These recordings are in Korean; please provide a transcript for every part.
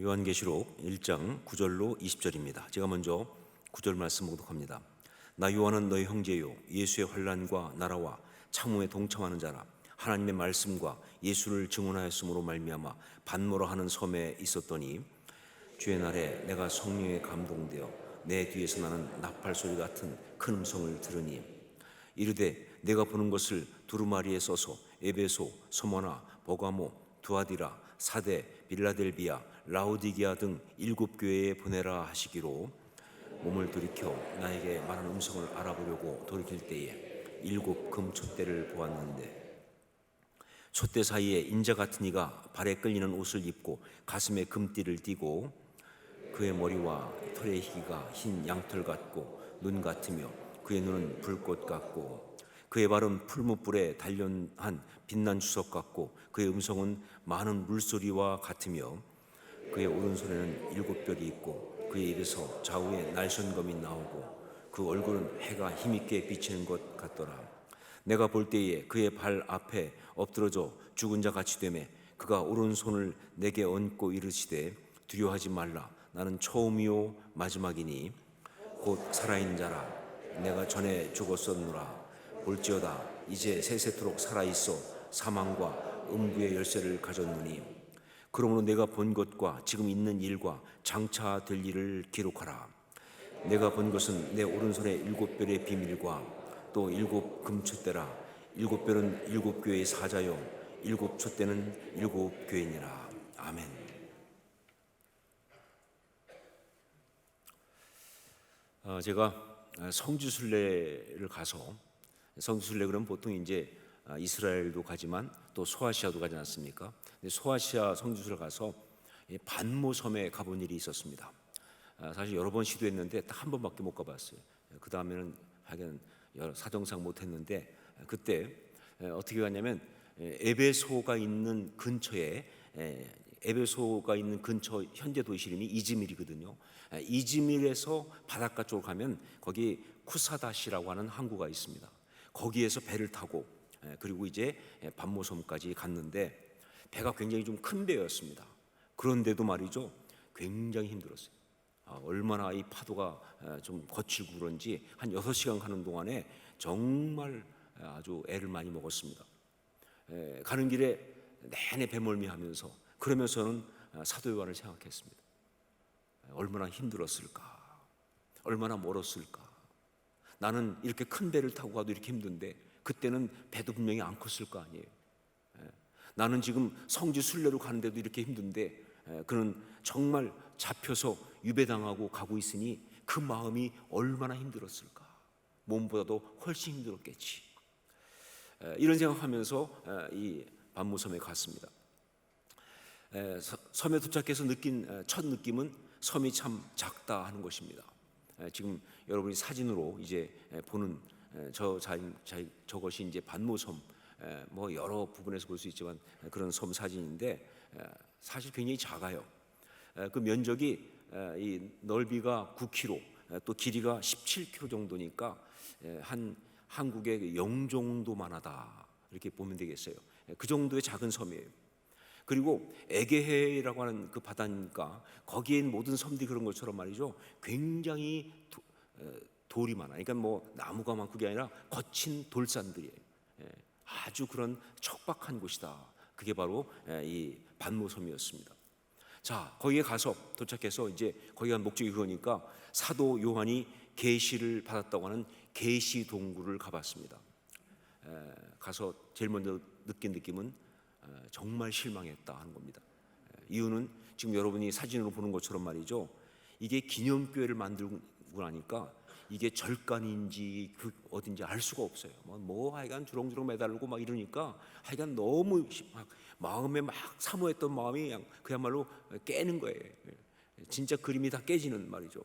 요한계시록 1장 9절로 20절입니다. 제가 먼저 9절 말씀 묵독합니다. 나 요한은 너희 형제요 예수의 환난과 나라와 참음에 동참하는 자라. 하나님의 말씀과 예수를 증언하였으므로 말미암아 반모라 하는 섬에 있었더니 주의 날에 내가 성령에 감동되어 내 뒤에서 나는 나팔 소리 같은 큰 음성을 들으니 이르되 내가 보는 것을 두루마리에 써서 에베소, 소모나, 버가모, 두아디라, 사데, 빌라델비아, 라오디게아 등 7교회에 보내라 하시기로 몸을 돌이켜 나에게 말한 음성을 알아보려고 돌이킬 때에 7 금촛대를 보았는데 촛대 사이에 인자 같은 이가 발에 끌리는 옷을 입고 가슴에 금띠를 띠고 그의 머리와 털의 희기가 흰 양털 같고 눈 같으며 그의 눈은 불꽃 같고 그의 발은 풀무불에 단련한 빛난 주석 같고 그의 음성은 많은 물소리와 같으며 그의 오른손에는 7 별이 있고 그의 입에서 좌우에 날선검이 나오고 그 얼굴은 해가 힘있게 비치는 것 같더라. 내가 볼 때에 그의 발 앞에 엎드러져 죽은 자 같이 되매 그가 오른손을 내게 얹고 이르시되 두려워하지 말라. 나는 처음이요 마지막이니 곧 살아있는 자라. 내가 전에 죽었었노라. 볼지어다 이제 세세토록 살아있어 사망과 음부의 열쇠를 가졌노니 그러므로 내가 본 것과 지금 있는 일과 장차 될 일을 기록하라. 내가 본 것은 내 오른손에 7별의 비밀과 또 7 금촛대라. 7별은 7교회의 사자요 7 촛대는 7교회니라. 아멘. 제가 성지순례를 가서 성지순례 그러면 보통 이제 이스라엘도 가지만 또 소아시아도 가지 않습니까? 소아시아 성지순례 가서 반모섬에 가본 일이 있었습니다. 사실 여러 번 시도했는데 딱 한 번밖에 못 가봤어요. 그 다음에는 하여간 사정상 못했는데 그때 어떻게 갔냐면 에베소가 있는 근처에 에베소가 있는 근처 현재 도시 이름이 이즈밀이거든요. 이즈밀에서 바닷가 쪽으로 가면 거기 쿠사다시라고 하는 항구가 있습니다. 거기에서 배를 타고 그리고 이제 반모섬까지 갔는데 배가 굉장히 좀 큰 배였습니다. 그런데도 말이죠, 굉장히 힘들었어요. 얼마나 이 파도가 좀 거칠고 그런지 한 6시간 가는 동안에 정말 아주 애를 많이 먹었습니다. 가는 길에 내내 배멀미하면서 그러면서는 사도 요한을 생각했습니다. 얼마나 힘들었을까, 얼마나 멀었을까. 나는 이렇게 큰 배를 타고 가도 이렇게 힘든데 그때는 배도 분명히 안 컸을 거 아니에요. 나는 지금 성지 순례로 가는데도 이렇게 힘든데 그는 정말 잡혀서 유배당하고 가고 있으니 그 마음이 얼마나 힘들었을까. 몸보다도 훨씬 힘들었겠지. 이런 생각하면서 이 반모섬에 갔습니다. 섬에 도착해서 느낀 첫 느낌은 섬이 참 작다 하는 것입니다. 지금 여러분이 사진으로 이제 보는 저것이 이제 반모섬, 뭐 여러 부분에서 볼 수 있지만 그런 섬 사진인데 사실 굉장히 작아요. 그 면적이 이 넓이가 9km, 또 길이가 17km 정도니까 한 한국의 영종도만하다 이렇게 보면 되겠어요. 그 정도의 작은 섬이에요. 그리고 에게해라고 하는 그 바다니까 거기에 있는 모든 섬들이 그런 것처럼 말이죠, 굉장히 돌이 많아. 그러니까 뭐 나무가 많고 그게 아니라 거친 돌산들이에요. 아주 그런 척박한 곳이다. 그게 바로 이 반모섬이었습니다. 자, 거기에 가서 도착해서 이제 거기가 목적이 그거니까 사도 요한이 계시를 받았다고 하는 계시 동굴을 가봤습니다. 가서 제일 먼저 느낀 느낌은 정말 실망했다 하는 겁니다. 이유는 지금 여러분이 사진으로 보는 것처럼 말이죠, 이게 기념교회를 만들고 나니까 이게 절간인지 그 어딘지 알 수가 없어요. 뭐 하여간 주렁주렁 매달고 막 이러니까 하여간 너무 막 마음에 막 사모했던 마음이 그야말로 깨는 거예요. 진짜 그림이 다 깨지는 말이죠.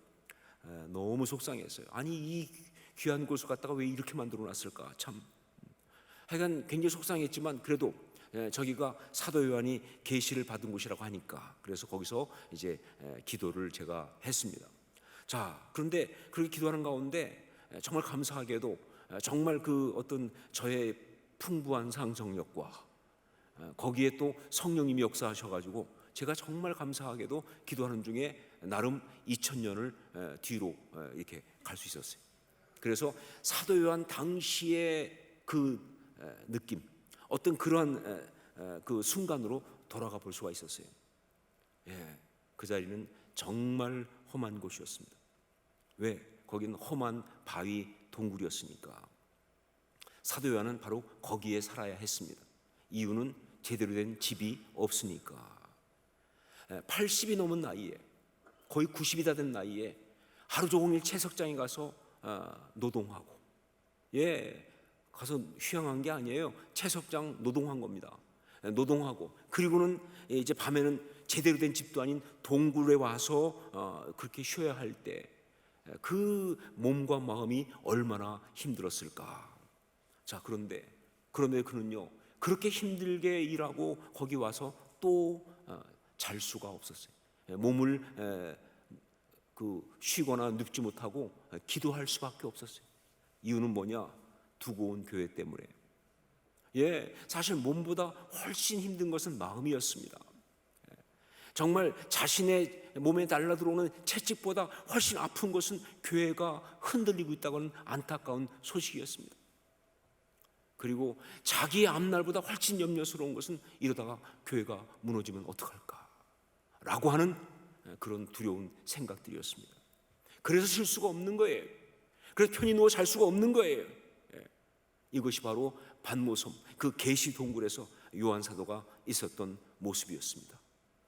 너무 속상했어요. 아니 이 귀한 곳을 갖다가 왜 이렇게 만들어 놨을까 참. 하여간 굉장히 속상했지만 그래도 저기가 사도 요한이 계시를 받은 곳이라고 하니까 그래서 거기서 이제 기도를 제가 했습니다. 자, 그런데 그렇게 기도하는 가운데 정말 감사하게도 정말 그 어떤 저의 풍부한 상상력과 거기에 또 성령님이 역사하셔가지고 제가 정말 감사하게도 기도하는 중에 나름 2000년을 뒤로 이렇게 갈 수 있었어요. 그래서 사도 요한 당시의 그 느낌, 어떤 그러한 그 순간으로 돌아가 볼 수가 있었어요. 그 자리는 정말 험한 곳이었습니다. 왜? 거기는 험한 바위 동굴이었으니까. 사도 요한은 바로 거기에 살아야 했습니다. 이유는 제대로 된 집이 없으니까. 80이 넘은 나이에, 거의 90이 다 된 나이에 하루 종일 채석장에 가서 노동하고, 가서 휴양한 게 아니에요. 채석장 노동한 겁니다. 노동하고, 그리고는 이제 밤에는 제대로 된 집도 아닌 동굴에 와서 그렇게 쉬어야 할 때 그 몸과 마음이 얼마나 힘들었을까. 자, 그런데 그는요, 그렇게 힘들게 일하고 거기 와서 또 잘 수가 없었어요. 몸을 쉬거나 눕지 못하고 기도할 수밖에 없었어요. 이유는 뭐냐? 두고 온 교회 때문에. 사실 몸보다 훨씬 힘든 것은 마음이었습니다. 정말 자신의 몸에 달라들어오는 채찍보다 훨씬 아픈 것은 교회가 흔들리고 있다고는 안타까운 소식이었습니다. 그리고 자기의 앞날보다 훨씬 염려스러운 것은 이러다가 교회가 무너지면 어떡할까 라고 하는 그런 두려운 생각들이었습니다. 그래서 쉴 수가 없는 거예요. 그래서 편히 누워 잘 수가 없는 거예요. 이것이 바로 반모섬, 그 계시 동굴에서 요한 사도가 있었던 모습이었습니다.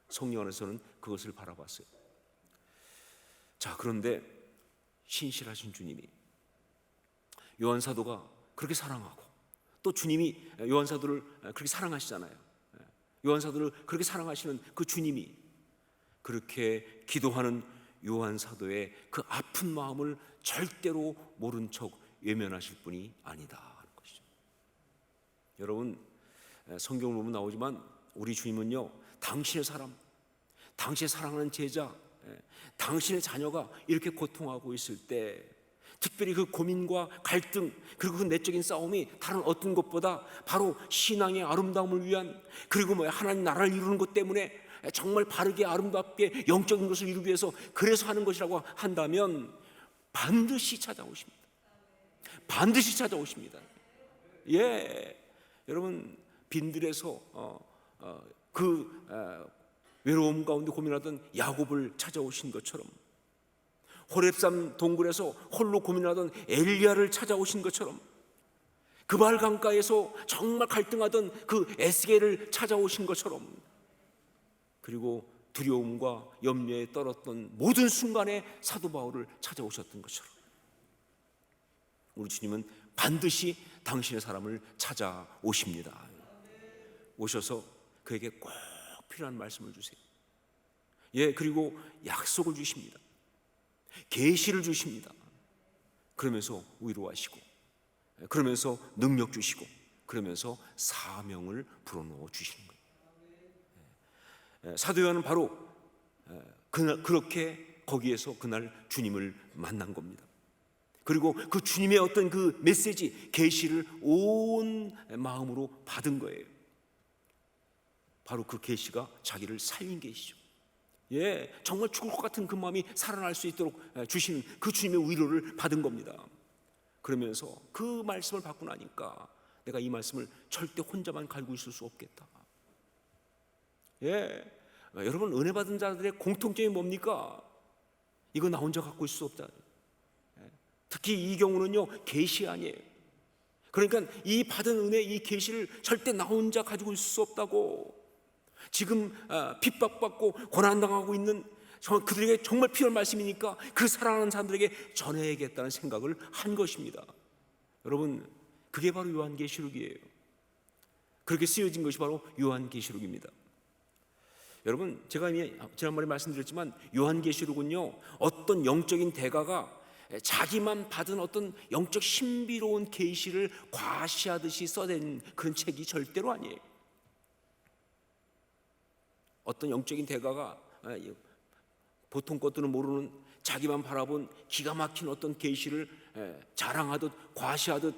성령 안에서는 그것을 바라봤어요. 자, 그런데 신실하신 주님이 요한 사도가 그렇게 사랑하고, 또 주님이 요한 사도를 그렇게 사랑하시잖아요. 요한 사도를 그렇게 사랑하시는 그 주님이 그렇게 기도하는 요한 사도의 그 아픈 마음을 절대로 모른 척 외면하실 분이 아니다 하는 것이죠. 여러분, 성경을 보면 나오지만 우리 주님은요, 당신의 사람, 당신의 사랑하는 제자, 당신의 자녀가 이렇게 고통하고 있을 때, 특별히 그 고민과 갈등, 그리고 그 내적인 싸움이 다른 어떤 것보다 바로 신앙의 아름다움을 위한, 그리고 하나님 나라를 이루는 것 때문에 정말 바르게 아름답게 영적인 것을 이루기 위해서 그래서 하는 것이라고 한다면 반드시 찾아오십니다. 반드시 찾아오십니다. 여러분, 빈들에서 외로움 가운데 고민하던 야곱을 찾아오신 것처럼, 호렙산 동굴에서 홀로 고민하던 엘리야를 찾아오신 것처럼, 그발 강가에서 정말 갈등하던 그 에스겔을 찾아오신 것처럼, 그리고 두려움과 염려에 떨었던 모든 순간에 사도 바울을 찾아오셨던 것처럼 우리 주님은 반드시 당신의 사람을 찾아오십니다. 오셔서 그에게 꼭 필요한 말씀을 주세요. 그리고 약속을 주십니다. 계시를 주십니다. 그러면서 위로하시고, 그러면서 능력 주시고, 그러면서 사명을 불어넣어 주시는 거예요. 사도 요한은 바로 그렇게 거기에서 그날 주님을 만난 겁니다. 그리고 그 주님의 어떤 그 메시지, 계시를 온 마음으로 받은 거예요. 바로 그 계시가 자기를 살린 계시죠. 정말 죽을 것 같은 그 마음이 살아날 수 있도록 주시는 그 주님의 위로를 받은 겁니다. 그러면서 그 말씀을 받고 나니까 내가 이 말씀을 절대 혼자만 가지고 있을 수 없겠다. 여러분, 은혜 받은 자들의 공통점이 뭡니까? 이거 나 혼자 갖고 있을 수 없다. 특히 이 경우는요, 계시 아니에요. 그러니까 이 받은 은혜, 이 계시를 절대 나 혼자 가지고 있을 수 없다고. 지금 핍박받고 고난당하고 있는 그들에게 정말 필요한 말씀이니까 그 사랑하는 사람들에게 전해야겠다는 생각을 한 것입니다. 여러분, 그게 바로 요한계시록이에요. 그렇게 쓰여진 것이 바로 요한계시록입니다. 여러분, 제가 이미 지난번에 말씀드렸지만 요한계시록은요, 어떤 영적인 대가가 자기만 받은 어떤 영적 신비로운 계시를 과시하듯이 써낸 그런 책이 절대로 아니에요. 어떤 영적인 대가가 보통 것들은 모르는 자기만 바라본 기가 막힌 어떤 계시를 자랑하듯 과시하듯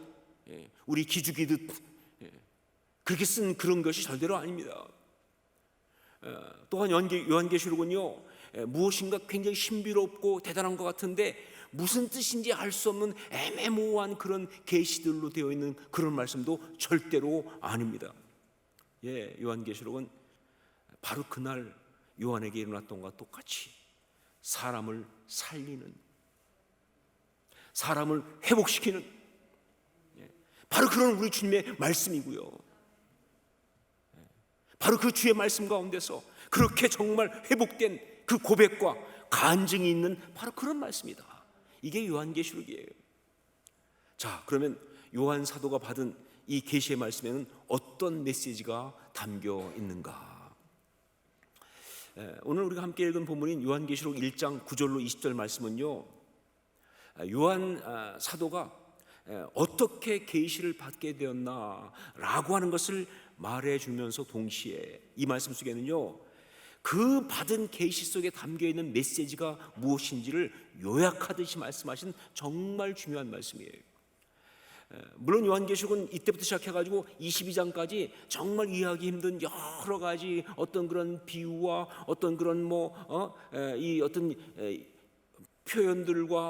우리 기죽이듯 그렇게 쓴 그런 것이 절대로 아닙니다. 또한 요한계시록은요, 무엇인가 굉장히 신비롭고 대단한 것 같은데 무슨 뜻인지 알 수 없는 애매모호한 그런 계시들로 되어 있는 그런 말씀도 절대로 아닙니다. 요한계시록은 바로 그날 요한에게 일어났던 것과 똑같이 사람을 살리는, 사람을 회복시키는 바로 그런 우리 주님의 말씀이고요. 바로 그 주의 말씀 가운데서 그렇게 정말 회복된 그 고백과 간증이 있는 바로 그런 말씀이다. 이게 요한계시록이에요. 자, 그러면 요한 사도가 받은 이 계시의 말씀에는 어떤 메시지가 담겨 있는가? 오늘 우리가 함께 읽은 본문인 요한계시록 1장 9절로 20절 말씀은요, 요한 사도가 어떻게 계시를 받게 되었나라고 하는 것을 말해주면서 동시에 이 말씀 속에는요, 그 받은 계시 속에 담겨 있는 메시지가 무엇인지를 요약하듯이 말씀하신 정말 중요한 말씀이에요. 물론 요한계시록은 이때부터 시작해가지고 22장까지 정말 이해하기 힘든 여러 가지 어떤 그런 비유와 어떤 그런 이 어떤 표현들과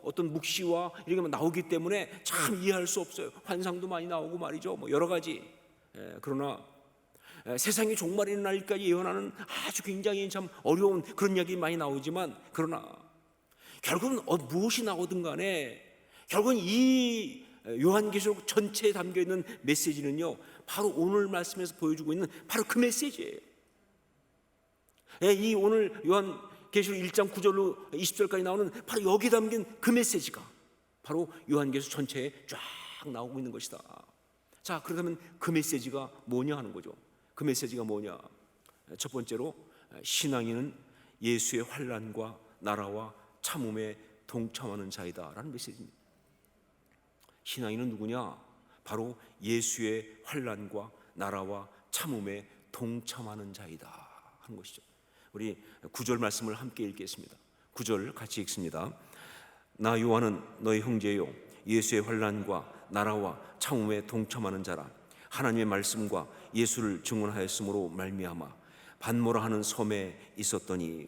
어떤 묵시와 이런 게 나오기 때문에 참 이해할 수 없어요. 환상도 많이 나오고 말이죠. 여러 가지. 그러나 세상이 종말의 날까지 예언하는 아주 굉장히 참 어려운 그런 이야기 많이 나오지만, 그러나 결국은 무엇이 나오든 간에 결국은 이 요한계시록 전체에 담겨 있는 메시지는요, 바로 오늘 말씀에서 보여주고 있는 바로 그 메시지예요. 이 오늘 요한계시록 1장 9절로 20절까지 나오는 바로 여기 담긴 그 메시지가 바로 요한계시록 전체에 쫙 나오고 있는 것이다. 자, 그렇다면 그 메시지가 뭐냐 하는 거죠. 그 메시지가 뭐냐? 첫 번째로 신앙인은 예수의 환난과 나라와 참음에 동참하는 자이다라는 메시지입니다. 신앙인은 누구냐? 바로 예수의 환난과 나라와 참음에 동참하는 자이다 하는 것이죠. 우리 9절 말씀을 함께 읽겠습니다. 9절 같이 읽습니다. 나 요한은 너희 형제요 예수의 환난과 나라와 참음에 동참하는 자라. 하나님의 말씀과 예수를 증언하였으므로 말미암아 반모라 하는 섬에 있었더니.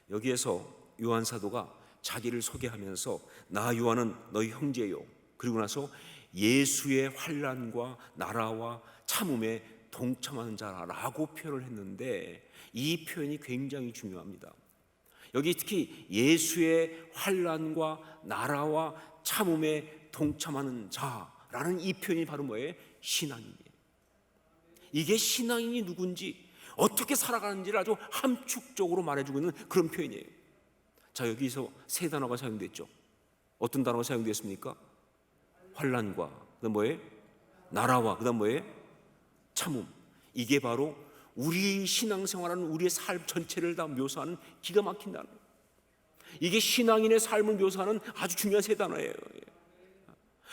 여기에서 요한 사도가 자기를 소개하면서 나 요한은 너희 형제요, 그리고 나서 예수의 환난과 나라와 참음에 동참하는 자라고 표현을 했는데, 이 표현이 굉장히 중요합니다. 여기 특히 예수의 환난과 나라와 참음에 동참하는 자라는 이 표현이 바로 뭐예요? 신앙이에요. 이게 신앙인이 누군지 어떻게 살아가는지를 아주 함축적으로 말해주고 있는 그런 표현이에요. 자, 여기서 세 단어가 사용됐죠. 어떤 단어가 사용됐습니까? 환난과, 그다음 뭐예요? 나라와, 그다음 뭐예요? 참음. 이게 바로 우리 신앙생활하는 우리의 삶 전체를 다 묘사하는 기가 막힌 단어. 이게 신앙인의 삶을 묘사하는 아주 중요한 세 단어예요.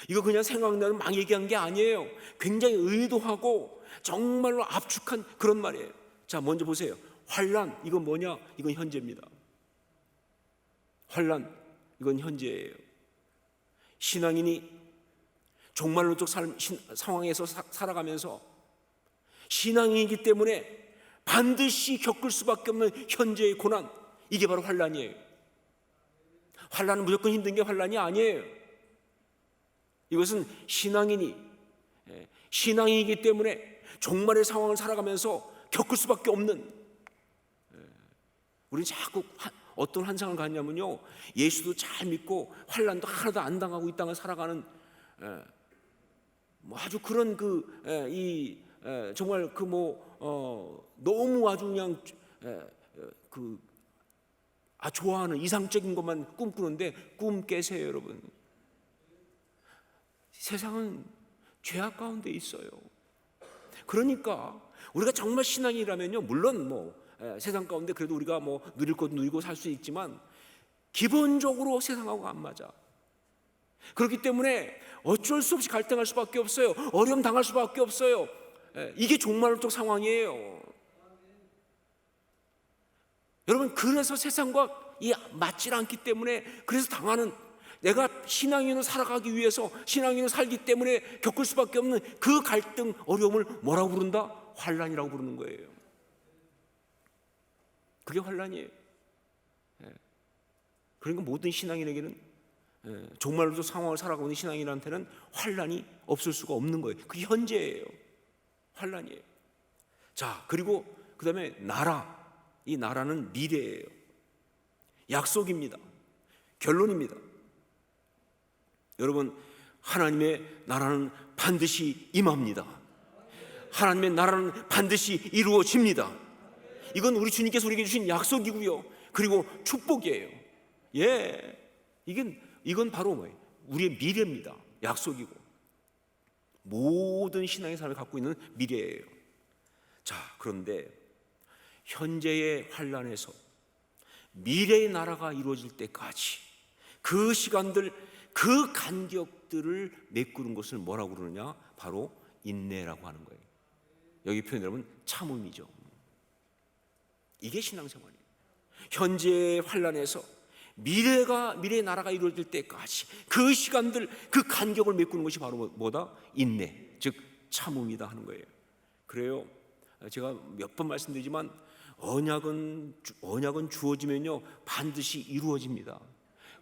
이거 그냥 생각나는 막 얘기한 게 아니에요. 굉장히 의도하고 정말로 압축한 그런 말이에요. 자, 먼저 보세요. 환난, 이건 뭐냐? 이건 현재입니다. 환난, 이건 현재예요. 신앙인이 종말론적 상황에서 살아가면서 신앙인이기 때문에 반드시 겪을 수밖에 없는 현재의 고난, 이게 바로 환난이에요. 환난은 무조건 힘든 게 환난이 아니에요. 이것은 신앙인이기 때문에 종말의 상황을 살아가면서 겪을 수밖에 없는, 우리는 자꾸 어떤 환상을 갖냐면요, 예수도 잘 믿고 환난도 하나도 안 당하고 이 땅을 살아가는 아주 그런 정말 너무 아주 그냥 좋아하는 이상적인 것만 꿈꾸는데 꿈 깨세요, 여러분. 세상은 죄악 가운데 있어요. 그러니까 우리가 정말 신앙이라면요, 물론 세상 가운데 그래도 우리가 누릴 것도 누리고 살 수 있지만 기본적으로 세상하고 안 맞아. 그렇기 때문에 어쩔 수 없이 갈등할 수밖에 없어요. 어려움 당할 수밖에 없어요. 이게 종말론적 상황이에요. 여러분, 그래서 세상과 맞지 않기 때문에 그래서 당하는, 내가 신앙인으로 살아가기 위해서 신앙인으로 살기 때문에 겪을 수밖에 없는 그 갈등, 어려움을 뭐라고 부른다? 환난이라고 부르는 거예요. 그게 환란이에요. 그러니까 모든 신앙인에게는 정말로 상황을 살아가고 있는 신앙인한테는 환란이 없을 수가 없는 거예요. 그게 현재예요. 환란이에요. 자, 그리고 그 다음에 나라. 이 나라는 미래예요. 약속입니다. 결론입니다. 여러분, 하나님의 나라는 반드시 임합니다. 하나님의 나라는 반드시 이루어집니다. 이건 우리 주님께서 우리에게 주신 약속이고요, 그리고 축복이에요. 이건 바로 뭐예요? 우리의 미래입니다. 약속이고 모든 신앙의 삶을 갖고 있는 미래예요. 자, 그런데 현재의 환란에서 미래의 나라가 이루어질 때까지 그 시간들, 그 간격들을 메꾸는 것을 뭐라고 그러느냐? 바로 인내라고 하는 거예요. 여기 표현하면 참음이죠. 이게 신앙생활이에요. 현재의 환란에서 미래의 나라가 이루어질 때까지 그 시간들, 그 간격을 메꾸는 것이 바로 뭐다? 인내, 즉 참음이다 하는 거예요. 그래요, 제가 몇 번 말씀드리지만 언약은 주어지면요 반드시 이루어집니다.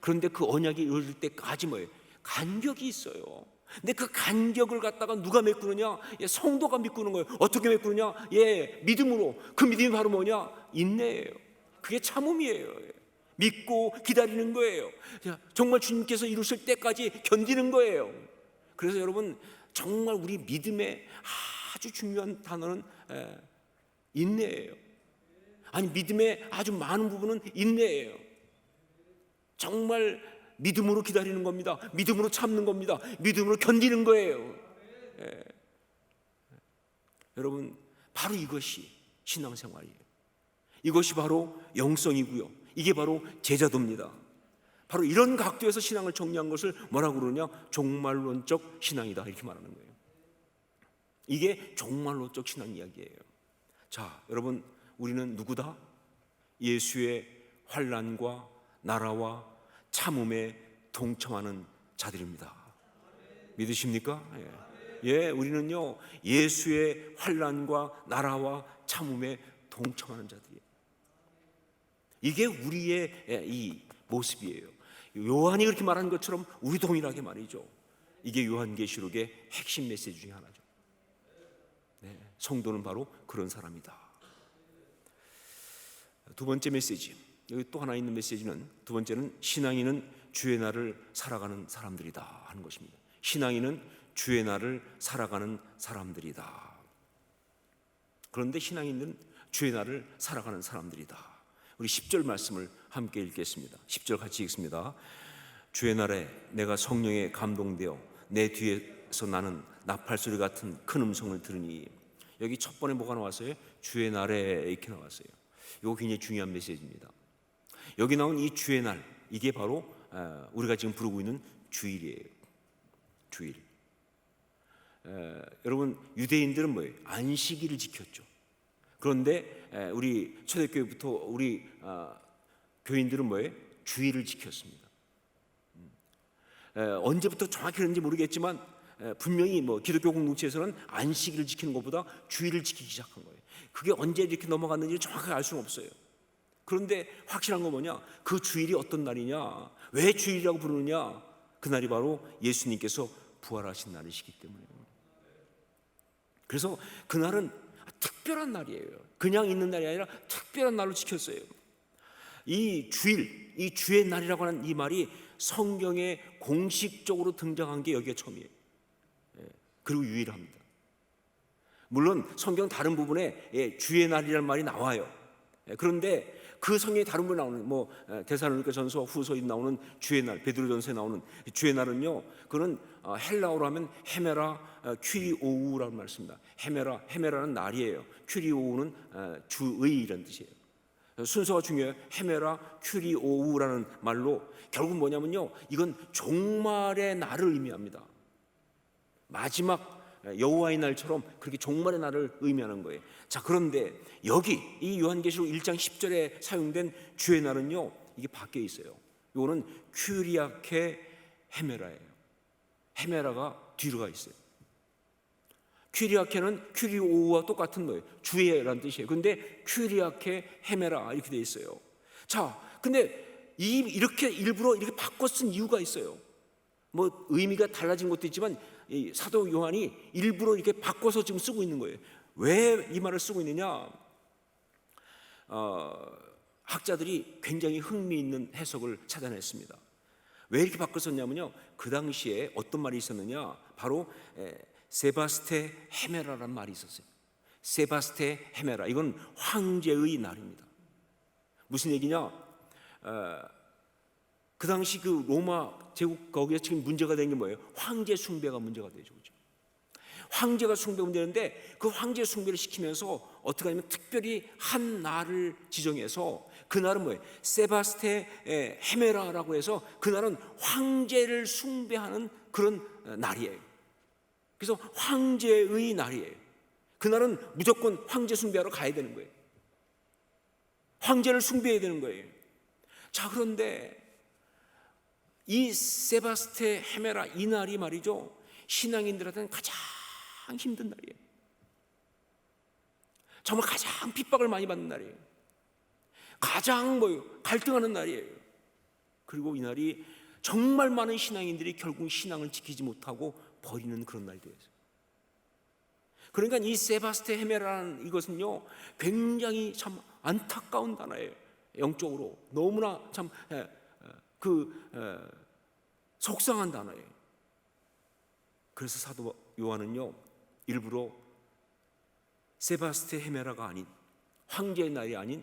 그런데 그 언약이 이루어질 때까지 뭐예요? 간격이 있어요. 근데 그 간격을 갖다가 누가 메꾸느냐? 성도가 메꾸는 거예요. 어떻게 메꾸느냐? 믿음으로. 그 믿음이 바로 뭐냐? 인내예요. 그게 참음이에요. 믿고 기다리는 거예요. 정말 주님께서 이루실 때까지 견디는 거예요. 그래서 여러분, 정말 우리 믿음의 아주 중요한 단어는 인내예요. 아니, 믿음의 아주 많은 부분은 인내예요. 정말 믿음으로 기다리는 겁니다. 믿음으로 참는 겁니다. 믿음으로 견디는 거예요. 여러분, 바로 이것이 신앙생활이에요. 이것이 바로 영성이고요, 이게 바로 제자도입니다. 바로 이런 각도에서 신앙을 정리한 것을 뭐라고 그러냐? 종말론적 신앙이다, 이렇게 말하는 거예요. 이게 종말론적 신앙 이야기예요. 자, 여러분, 우리는 누구다? 예수의 환난과 나라와 참음에 동참하는 자들입니다. 믿으십니까? 우리는요 예수의 환난과 나라와 참음에 동참하는 자들이에요. 이게 우리의 이 모습이에요. 요한이 그렇게 말하는 것처럼 우리 동일하게 말이죠. 이게 요한계시록의 핵심 메시지 중에 하나죠. 성도는 바로 그런 사람이다. 두 번째 메시지, 여기 또 하나 있는 메시지는, 두 번째는 신앙인은 주의 날을 살아가는 사람들이다 하는 것입니다. 신앙인은 주의 날을 살아가는 사람들이다. 그런데 신앙인은 주의 날을 살아가는 사람들이다. 우리 10절 말씀을 함께 읽겠습니다. 10절 같이 읽습니다. 주의 날에 내가 성령에 감동되어 내 뒤에서 나는 나팔소리 같은 큰 음성을 들으니. 여기 첫 번에 뭐가 나왔어요? 주의 날에, 이렇게 나왔어요. 이거 굉장히 중요한 메시지입니다. 여기 나온 이 주의 날, 이게 바로 우리가 지금 부르고 있는 주일이에요. 주일. 여러분, 유대인들은 뭐예요? 안식일을 지켰죠. 그런데 우리 초대교회부터 우리 교인들은 뭐예요? 주일을 지켰습니다. 언제부터 정확히 그런지 모르겠지만 분명히 기독교 공동체에서는 안식일을 지키는 것보다 주일을 지키기 시작한 거예요. 그게 언제 이렇게 넘어갔는지 정확하게 알 수는 없어요. 그런데 확실한 건 뭐냐? 그 주일이 어떤 날이냐? 왜 주일이라고 부르느냐? 그날이 바로 예수님께서 부활하신 날이시기 때문에. 그래서 그날은 특별한 날이에요. 그냥 있는 날이 아니라 특별한 날로 지켰어요. 이 주일, 이 주의 날이라고 하는 이 말이 성경에 공식적으로 등장한 게 여기가 처음이에요. 그리고 유일합니다. 물론 성경 다른 부분에 주의 날이라는 말이 나와요. 그런데 그 성경에 다른 부분에 나오는 데살로니가전서 후서에 나오는 주의 날, 베드로전서에 나오는 주의 날은요, 그는 헬라어로 하면 헤메라 큐리오우라는 말씀입니다. 헤메라는 날이에요. 큐리오우는 주의라는 뜻이에요. 순서가 중요해요. 헤메라 큐리오우라는 말로 결국 뭐냐면요, 이건 종말의 날을 의미합니다. 마지막 여호와의 날처럼 그렇게 종말의 날을 의미하는 거예요. 자, 그런데 여기 이 요한계시록 1장 10절에 사용된 주의 날은요, 이게 밖에 있어요. 이거는 큐리아케 헤메라예요. 헤메라가 뒤로 가 있어요. 큐리아케는 큐리오와 똑같은 뭐예요? 주의라는 뜻이에요. 근데 큐리아케 헤메라 이렇게 돼 있어요. 자, 근데 이렇게 일부러 이렇게 바꿔 쓴 이유가 있어요. 뭐 의미가 달라진 것도 있지만 이 사도 요한이 일부러 이렇게 바꿔서 지금 쓰고 있는 거예요. 왜 이 말을 쓰고 있느냐? 학자들이 굉장히 흥미있는 해석을 찾아냈습니다. 왜 이렇게 바꿔 썼냐면요, 그 당시에 어떤 말이 있었느냐, 바로 세바스테 헤메라라는 말이 있었어요. 세바스테 헤메라, 이건 황제의 날입니다. 무슨 얘기냐? 그 당시 그 로마 제국 거기에 지금 문제가 된 게 뭐예요? 황제 숭배가 문제가 되죠, 그렇죠? 황제가 숭배 문제인데 그 황제 숭배를 시키면서 어떻게 하냐면 특별히 한 날을 지정해서 그 날은 뭐예요? 세바스테 헤메라라고 해서 그 날은 황제를 숭배하는 그런 날이에요. 그래서 황제의 날이에요. 그날은 무조건 황제 숭배하러 가야 되는 거예요. 황제를 숭배해야 되는 거예요. 자, 그런데 이 세바스테 헤메라 이 날이 말이죠, 신앙인들한테는 가장 힘든 날이에요. 정말 가장 핍박을 많이 받는 날이에요. 가장 갈등하는 날이에요. 그리고 이 날이 정말 많은 신앙인들이 결국 신앙을 지키지 못하고 버리는 그런 날이 되었어요. 그러니까 이 세바스테 헤메라는 이것은요, 굉장히 참 안타까운 단어예요. 영적으로 너무나 참 속상한 단어예요. 그래서 사도 요한은요, 일부러 세바스테 헤메라가 아닌, 황제의 날이 아닌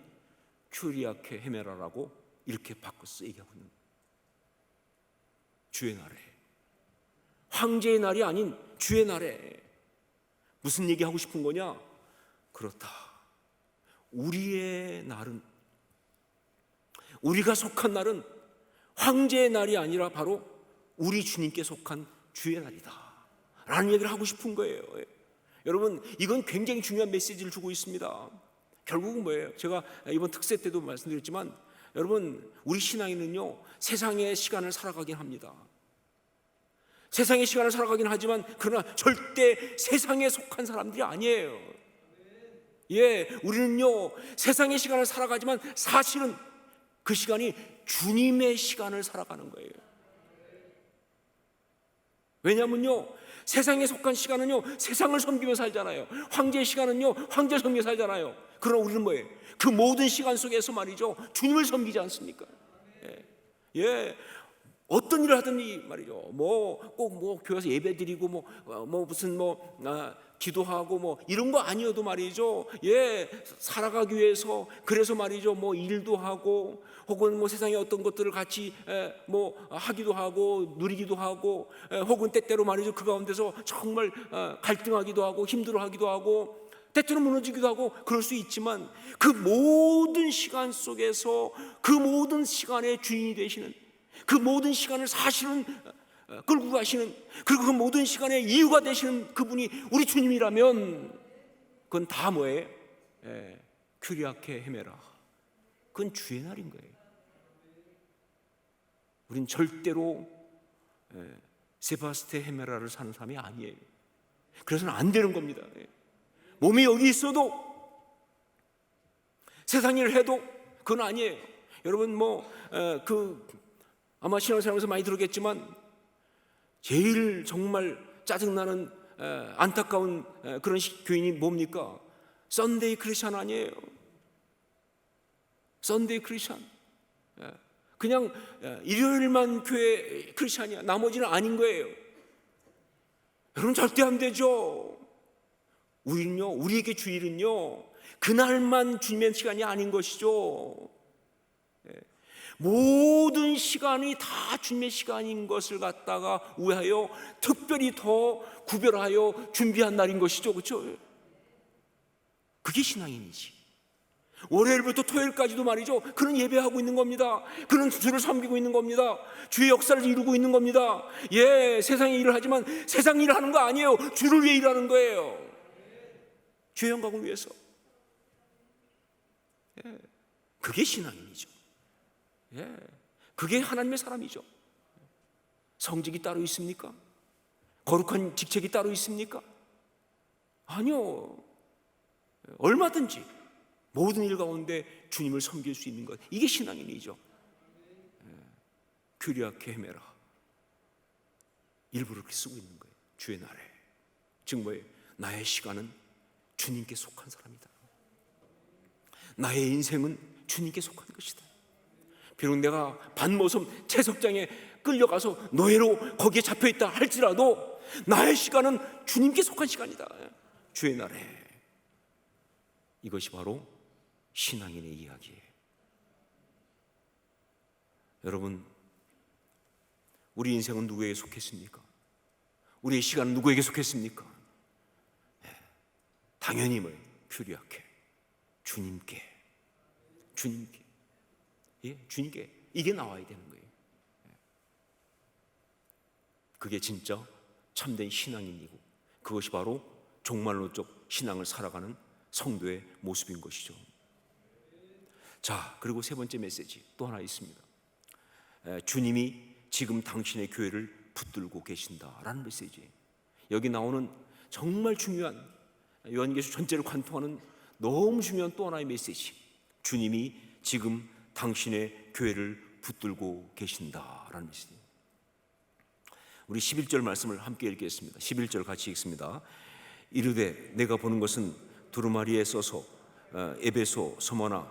큐리아케 헤메라라고 이렇게 바꿔서 얘기하고 있는 거예요. 주의 날에, 황제의 날이 아닌 주의 날에. 무슨 얘기하고 싶은 거냐? 그렇다, 우리의 날은, 우리가 속한 날은 황제의 날이 아니라 바로 우리 주님께 속한 주의 날이다 라는 얘기를 하고 싶은 거예요. 여러분, 이건 굉장히 중요한 메시지를 주고 있습니다. 결국은 뭐예요? 제가 이번 특세 때도 말씀드렸지만, 여러분, 우리 신앙인은요, 세상의 시간을 살아가긴 합니다. 세상의 시간을 살아가긴 하지만 그러나 절대 세상에 속한 사람들이 아니에요. 우리는요, 세상의 시간을 살아가지만 사실은 그 시간이 주님의 시간을 살아가는 거예요. 왜냐하면요, 세상에 속한 시간은요, 세상을 섬기며 살잖아요. 황제의 시간은요, 황제를 섬기며 살잖아요. 그러나 우리는 뭐예요? 그 모든 시간 속에서 말이죠, 주님을 섬기지 않습니까? 어떤 일을 하든지 말이죠, 꼭 교회에서 예배 드리고 무슨 기도하고 이런 거 아니어도 말이죠, 살아가기 위해서 그래서 말이죠, 일도 하고 혹은 세상에 어떤 것들을 같이 하기도 하고 누리기도 하고, 혹은 때때로 말이죠, 그 가운데서 정말 갈등하기도 하고 힘들어하기도 하고 때때로 무너지기도 하고 그럴 수 있지만, 그 모든 시간 속에서 그 모든 시간의 주인이 되시는, 그 모든 시간을 사실은 끌고 가시는, 그리고 그 모든 시간의 이유가 되시는 그분이 우리 주님이라면 그건 다 뭐예요? 큐리아케 헤메라, 그건 주의 날인 거예요. 우린 절대로 세바스테 헤메라를 사는 사람이 아니에요. 그래서는 안 되는 겁니다. 몸이 여기 있어도 세상 일을 해도 그건 아니에요. 여러분 아마 신앙생활에서 많이 들었겠지만 제일 정말 짜증나는 안타까운 그런 교인이 뭡니까? 썬데이 크리스찬 아니에요. 썬데이 크리스찬, 그냥 일요일만 교회 크리스찬이야, 나머지는 아닌 거예요. 여러분, 절대 안 되죠. 우리에게 주일은요, 그날만 주님의 시간이 아닌 것이죠. 모든 시간이 다 주님의 시간인 것을 갖다가 우회하여 특별히 더 구별하여 준비한 날인 것이죠. 그렇죠? 그게 신앙인이지. 월요일부터 토요일까지도 말이죠, 그는 예배하고 있는 겁니다. 그는 주를 섬기고 있는 겁니다. 주의 역사를 이루고 있는 겁니다. 세상의 일을 하지만 세상 일을 하는 거 아니에요. 주를 위해 일하는 거예요. 주의 영광을 위해서. 그게 신앙인이죠. 그게 하나님의 사람이죠. 성직이 따로 있습니까? 거룩한 직책이 따로 있습니까? 아니요. 얼마든지 모든 일 가운데 주님을 섬길 수 있는 것, 이게 신앙인이죠. 규리하게 헤매라. 일부러 그렇게 쓰고 있는 거예요. 주의 날에. 즉 뭐예요? 나의 시간은 주님께 속한 사람이다. 나의 인생은 주님께 속한 것이다. 비록 내가 반모섬 채석장에 끌려가서 노예로 거기에 잡혀있다 할지라도 나의 시간은 주님께 속한 시간이다. 주의 날에. 이것이 바로 신앙인의 이야기예요. 여러분, 우리 인생은 누구에게 속했습니까? 우리의 시간은 누구에게 속했습니까? 당연히 뭐예요? 큐리아케, 주님께. 주님께. 이게 나와야 되는 거예요. 그게 진짜 참된 신앙인이고, 그것이 바로 종말론적 신앙을 살아가는 성도의 모습인 것이죠. 자, 그리고 세 번째 메시지 또 하나 있습니다. 주님이 지금 당신의 교회를 붙들고 계신다라는 메시지. 여기 나오는 정말 중요한, 요한계시록 전체를 관통하는 너무 중요한 또 하나의 메시지. 주님이 지금 당신의 교회를 붙들고 계신다라는 메시지. 우리 11절 말씀을 함께 읽겠습니다. 11절 같이 읽습니다. 이르되 내가 보는 것은 두루마리에 써서 에베소, 서머나,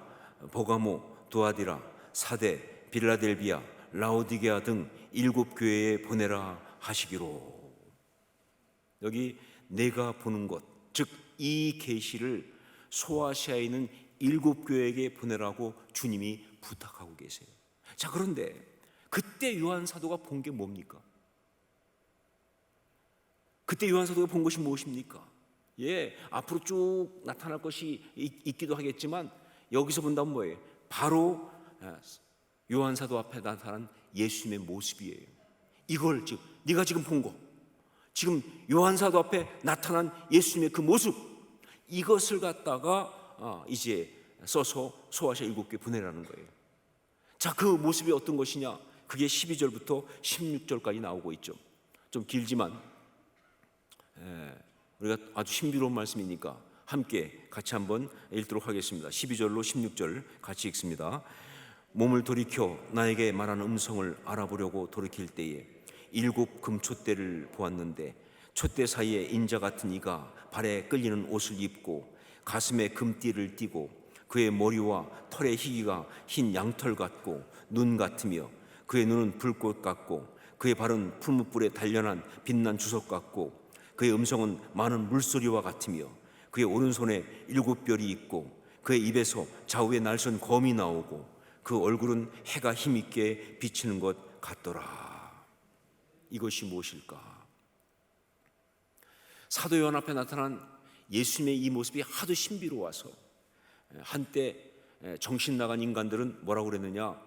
보가모, 두아디라, 사데, 빌라델비아, 라오디게아 등 7교회에 보내라 하시기로. 여기 내가 보는 것, 즉 이 계시를 소아시아에 있는 7교회에게 보내라고 주님이 부탁하고 계세요. 자, 그런데 그때 요한 사도가 본 게 뭡니까? 그때 요한 사도가 본 것이 무엇입니까? 앞으로 쭉 나타날 것이 있기도 하겠지만 여기서 본다면 뭐예요? 바로 요한 사도 앞에 나타난 예수님의 모습이에요. 이걸 즉 네가 지금 본 거, 지금 요한 사도 앞에 나타난 예수님의 그 모습, 이것을 갖다가 이제 써서 소아시아 7교회 보내라는 거예요. 자, 그 모습이 어떤 것이냐? 그게 12절부터 16절까지 나오고 있죠. 좀 길지만 우리가 아주 신비로운 말씀이니까 함께 같이 한번 읽도록 하겠습니다. 12절로 16절 같이 읽습니다. 몸을 돌이켜 나에게 말하는 음성을 알아보려고 돌이킬 때에 7 금촛대를 보았는데 촛대 사이에 인자 같은 이가 발에 끌리는 옷을 입고 가슴에 금띠를 띠고 그의 머리와 털의 희기가 흰 양털 같고 눈 같으며 그의 눈은 불꽃 같고 그의 발은 풀무불에 단련한 빛난 주석 같고 그의 음성은 많은 물소리와 같으며 그의 오른손에 7별이 있고 그의 입에서 좌우에 날선 검이 나오고 그 얼굴은 해가 힘있게 비치는 것 같더라. 이것이 무엇일까? 사도 요한 앞에 나타난 예수님의 이 모습이 하도 신비로워서 한때 정신 나간 인간들은 뭐라고 그랬느냐?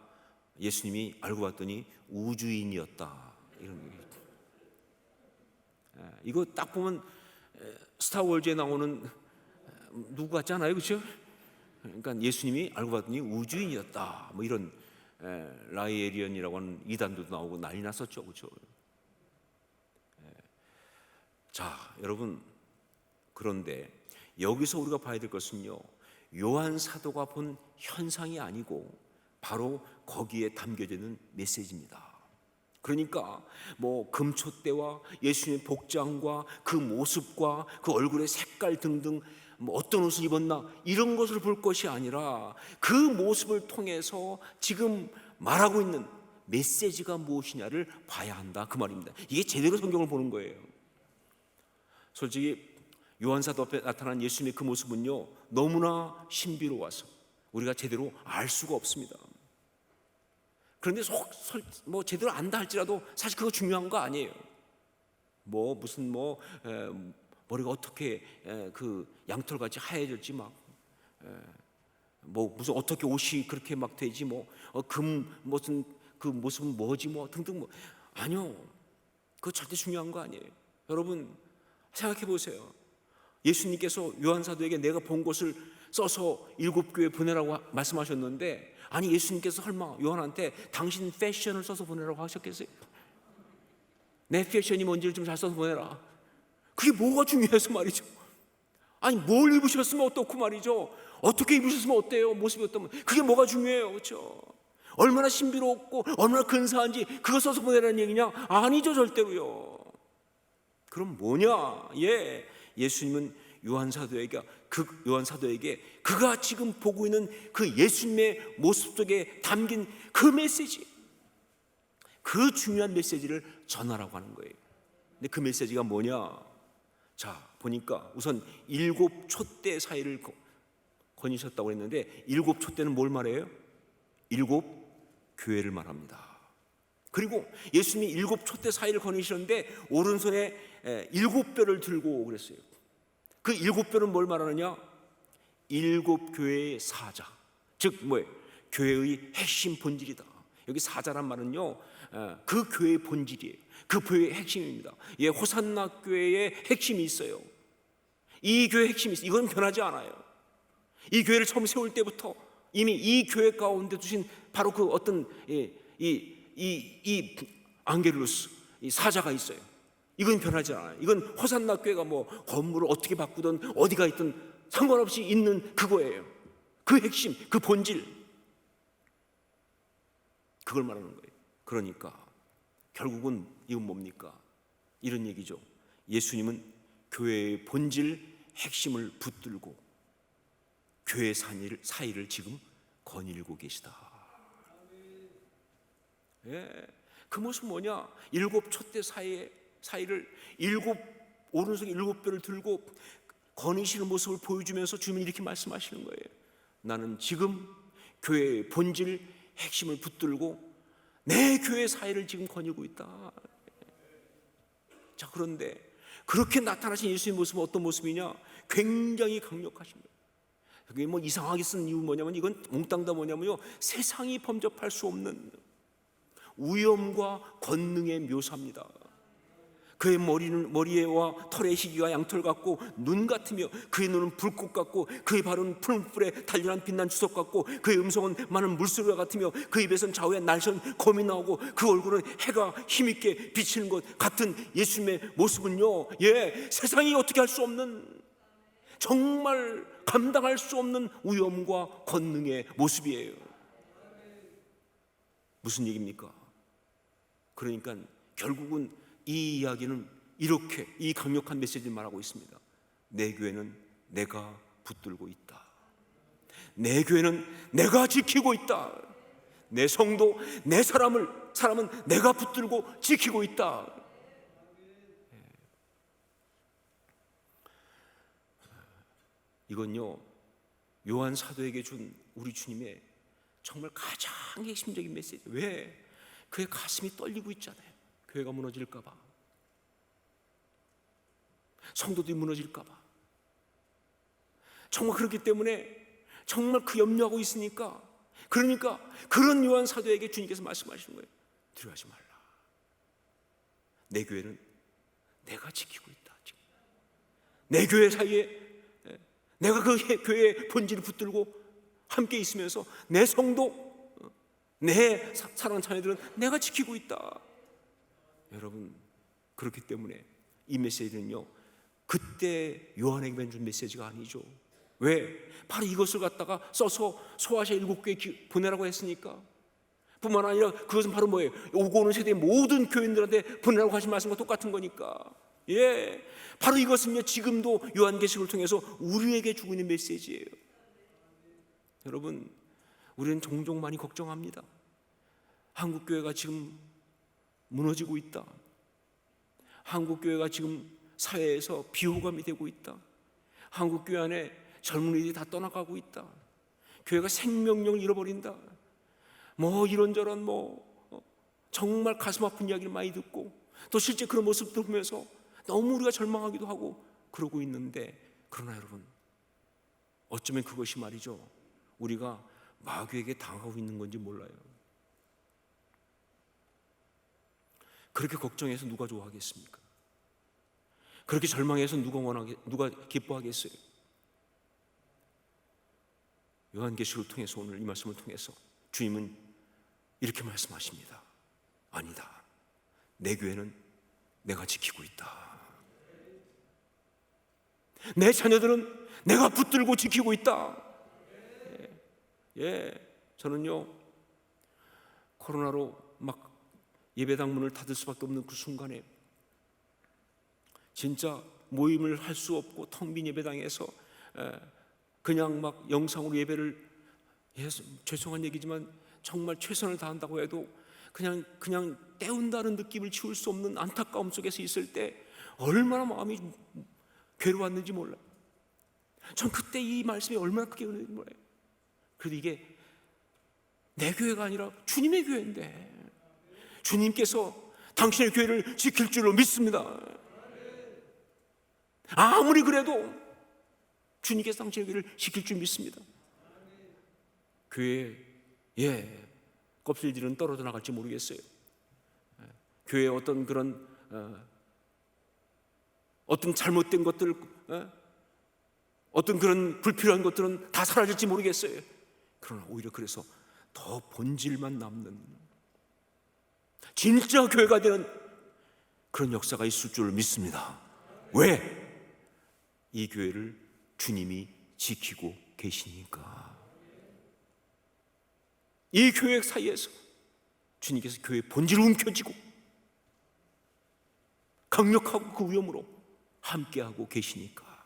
예수님이 알고 봤더니 우주인이었다, 이런 얘기. 이거 딱 보면 스타워즈에 나오는 누구 같잖아요, 그렇죠? 그러니까 예수님이 알고 봤더니 우주인이었다, 뭐 이런 라이에리언이라고 하는 이단도 나오고 난리 났었죠, 그렇죠? 자, 여러분, 그런데 여기서 우리가 봐야 될 것은요, 요한 사도가 본 현상이 아니고 바로 거기에 담겨져 있는 메시지입니다. 그러니까 뭐 금촛대와 예수님의 복장과 그 모습과 그 얼굴의 색깔 등등, 뭐 어떤 옷을 입었나 이런 것을 볼 것이 아니라 그 모습을 통해서 지금 말하고 있는 메시지가 무엇이냐를 봐야 한다, 그 말입니다. 이게 제대로 성경을 보는 거예요. 솔직히 요한사도 앞에 나타난 예수님의 그 모습은요, 너무나 신비로워서 우리가 제대로 알 수가 없습니다. 그런데 뭐 제대로 안다 할지라도 사실 그거 중요한 거 아니에요. 뭐 무슨 머리가 어떻게 그 양털같이 하얘질지 막 뭐 무슨 어떻게 옷이 그렇게 막 되지 무슨 그 모습은 뭐지 뭐 등등 뭐 아니요. 그거 절대 중요한 거 아니에요. 여러분 생각해 보세요. 예수님께서 요한 사도에게 내가 본 것을 써서 7교회 보내라고 말씀하셨는데, 아니 예수님께서 설마 요한한테 당신 패션을 써서 보내라고 하셨겠어요? 내 패션이 뭔지를 좀 잘 써서 보내라. 그게 뭐가 중요해서 말이죠. 아니 뭘 입으셨으면 어떻고 말이죠. 어떻게 입으셨으면 어때요? 모습이 어떠면 그게 뭐가 중요해요, 그렇죠? 얼마나 신비롭고 얼마나 근사한지 그거 써서 보내라는 얘기냐? 아니죠, 절대로요. 그럼 뭐냐? 예수님은 요한사도에게 그가 지금 보고 있는 그 예수님의 모습 속에 담긴 그 메시지, 그 중요한 메시지를 전하라고 하는 거예요. 근데 그 메시지가 뭐냐? 자, 보니까 우선 7 촛대 사이를 거니셨다고 했는데 7 촛대는 뭘 말해요? 7 교회를 말합니다. 그리고 예수님이 7 촛대 사이를 거니시는데 오른손에 7뼈를 들고 그랬어요. 그 7뼈는 뭘 말하느냐? 7 교회의 사자, 즉 뭐예요? 교회의 핵심 본질이다. 여기 사자란 말은요, 그 교회의 본질이에요. 그 교회의 핵심입니다. 호산나 교회의 핵심이 있어요. 이 교회의 핵심이 있어요. 이건 변하지 않아요. 이 교회를 처음 세울 때부터 이미 이 교회 가운데 두신 바로 그 어떤 이 앙게루스, 이 사자가 있어요. 이건 변하지 않아요. 이건 호산나 교회가 뭐 건물을 어떻게 바꾸든 어디가 있든 상관없이 있는 그거예요. 그 핵심, 그 본질, 그걸 말하는 거예요. 그러니까 결국은 이건 뭡니까? 이런 얘기죠. 예수님은 교회의 본질, 핵심을 붙들고 교회 사이를 지금 거닐고 계시다. 그 모습은 뭐냐? 7 촛대 사이를 오른손에 7뼈를 들고 거니시는 모습을 보여주면서 주님이 이렇게 말씀하시는 거예요. 나는 지금 교회의 본질, 핵심을 붙들고 내 교회 사이를 지금 거닐고 있다. 자, 그런데 그렇게 나타나신 예수의 모습은 어떤 모습이냐? 굉장히 강력하신 거예요. 그게 뭐 이상하게 쓴 이유 뭐냐면 이건 몽땅 다 뭐냐면요, 세상이 범접할 수 없는 위엄과 권능의 묘사입니다. 그의 머리와 털의 희기가 양털 같고 눈 같으며 그의 눈은 불꽃 같고 그의 발은 푸른불에 단련한 빛난 주석 같고 그의 음성은 많은 물소리와 같으며 그 입에선 좌우에 날선 검이 나오고 그 얼굴은 해가 힘있게 비치는 것 같은 예수님의 모습은요, 세상이 어떻게 할 수 없는, 정말 감당할 수 없는 위엄과 권능의 모습이에요. 무슨 얘기입니까? 그러니까 결국은 이 이야기는 이렇게 이 강력한 메시지를 말하고 있습니다. 내 교회는 내가 붙들고 있다. 내 교회는 내가 지키고 있다. 내 성도, 내 사람은 내가 붙들고 지키고 있다. 이건요, 요한 사도에게 준 우리 주님의 정말 가장 핵심적인 메시지. 왜? 그의 가슴이 떨리고 있잖아요. 교회가 무너질까 봐, 성도들이 무너질까 봐. 정말 그렇기 때문에 정말 그 염려하고 있으니까, 그러니까 그런 요한 사도에게 주님께서 말씀하시는 거예요. 두려워하지 말라. 내 교회는 내가 지키고 있다. 지금 내 교회 사이에 내가 그 교회의 본질을 붙들고 함께 있으면서 내 성도, 내 사랑하는 자녀들은 내가 지키고 있다. 여러분, 그렇기 때문에 이 메시지는요, 그때 요한에게만 준 메시지가 아니죠. 왜? 바로 이것을 갖다가 써서 소아시아 7교회에 보내라고 했으니까. 뿐만 아니라 그것은 바로 뭐예요? 오고 오는 세대의 모든 교인들한테 보내라고 하신 말씀과 똑같은 거니까. 바로 이것은요, 지금도 요한계시록을 통해서 우리에게 주고 있는 메시지예요. 여러분, 우리는 종종 많이 걱정합니다. 한국교회가 지금 무너지고 있다. 한국교회가 지금 사회에서 비호감이 되고 있다. 한국교회 안에 젊은이들이 다 떠나가고 있다. 교회가 생명력을 잃어버린다. 뭐 이런저런 정말 가슴 아픈 이야기를 많이 듣고 또 실제 그런 모습들 보면서 너무 우리가 절망하기도 하고 그러고 있는데, 그러나 여러분, 어쩌면 그것이 말이죠, 우리가 마귀에게 당하고 있는 건지 몰라요. 그렇게 걱정해서 누가 좋아하겠습니까? 그렇게 절망해서 누가 기뻐하겠어요? 요한계시록을 통해서, 오늘 이 말씀을 통해서 주님은 이렇게 말씀하십니다. 아니다. 내 교회는 내가 지키고 있다. 내 자녀들은 내가 붙들고 지키고 있다. 저는요, 코로나로 막 예배당 문을 닫을 수밖에 없는 그 순간에 진짜 모임을 할 수 없고 텅 빈 예배당에서 그냥 막 영상으로 예배를, 죄송한 얘기지만 정말 최선을 다한다고 해도 그냥 때운다는 느낌을 지울 수 없는 안타까움 속에서 있을 때 얼마나 마음이 괴로웠는지 몰라요. 전 그때 이 말씀이 얼마나 크게 은혜인지 몰라요. 그래도 이게 내 교회가 아니라 주님의 교회인데 주님께서 당신의 교회를 지킬 줄로 믿습니다. 아무리 그래도 주님께서 당신의 교회를 지킬 줄 믿습니다. 교회에 껍질들은 떨어져 나갈지 모르겠어요. 교회에 어떤 그런 어떤 잘못된 것들, 어떤 그런 불필요한 것들은 다 사라질지 모르겠어요. 그러나 오히려 그래서 더 본질만 남는 진짜 교회가 되는 그런 역사가 있을 줄 믿습니다. 왜? 이 교회를 주님이 지키고 계시니까. 이 교회 사이에서 주님께서 교회의 본질을 움켜쥐고 강력하고 그 위엄으로 함께하고 계시니까.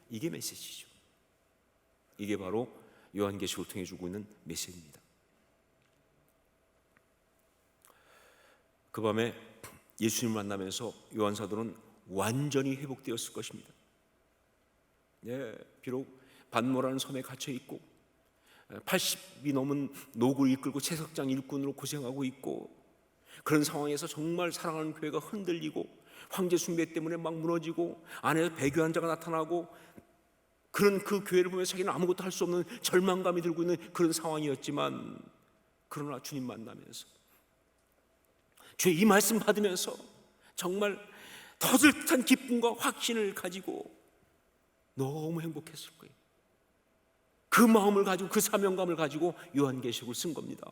이게 메시지죠. 이게 바로 요한계시록을 통해 주고 있는 메시지입니다. 그 밤에 예수님을 만나면서 요한 사도는 완전히 회복되었을 것입니다. 비록 반모라는 섬에 갇혀 있고 80이 넘은 노구를 이끌고 채석장 일꾼으로 고생하고 있고, 그런 상황에서 정말 사랑하는 교회가 흔들리고 황제 숭배 때문에 막 무너지고 안에서 배교한 자가 나타나고, 그런 그 교회를 보면서 자기는 아무것도 할 수 없는 절망감이 들고 있는 그런 상황이었지만, 그러나 주님 만나면서 주의 이 말씀 받으면서 정말 터질듯한 기쁨과 확신을 가지고 너무 행복했을 거예요. 그 마음을 가지고, 그 사명감을 가지고 요한계시록을 쓴 겁니다.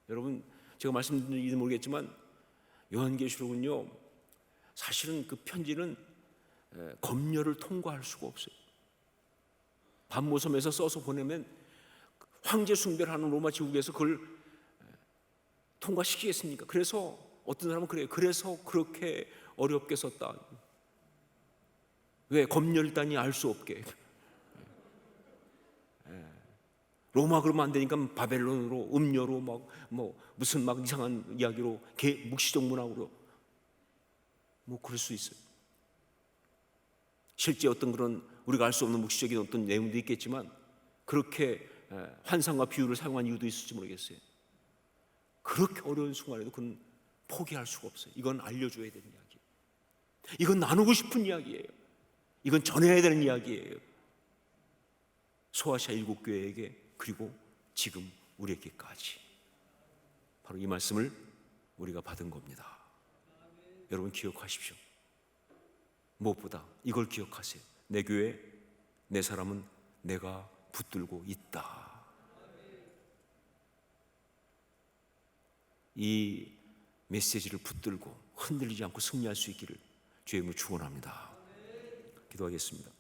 여러분, 제가 말씀드린지 모르겠지만 요한계시록은요, 사실은 그 편지는 검열을 통과할 수가 없어요. 반모섬에서 써서 보내면 황제 숭배를 하는 로마 제국에서 그걸 통과시키겠습니까? 그래서 어떤 사람은 그래요. 그래서 그렇게 어렵게 썼다. 왜? 검열단이 알 수 없게. 로마 그러면 안 되니까 바벨론으로, 음료로 무슨 이상한 이야기로, 묵시적 문화로 그럴 수 있어요. 실제 어떤 그런 우리가 알 수 없는 묵시적인 어떤 내용도 있겠지만, 그렇게 환상과 비유를 사용한 이유도 있을지 모르겠어요. 그렇게 어려운 순간에도 그는 포기할 수가 없어요. 이건 알려줘야 되는 이야기예요. 이건 나누고 싶은 이야기예요. 이건 전해야 되는 이야기예요. 소아시아 7교회에게, 그리고 지금 우리에게까지. 바로 이 말씀을 우리가 받은 겁니다. 여러분 기억하십시오. 무엇보다 이걸 기억하세요. 내 교회, 내 사람은 내가 붙들고 있다. 이 메시지를 붙들고 흔들리지 않고 승리할 수 있기를 주의 이름으로 축원합니다. 기도하겠습니다.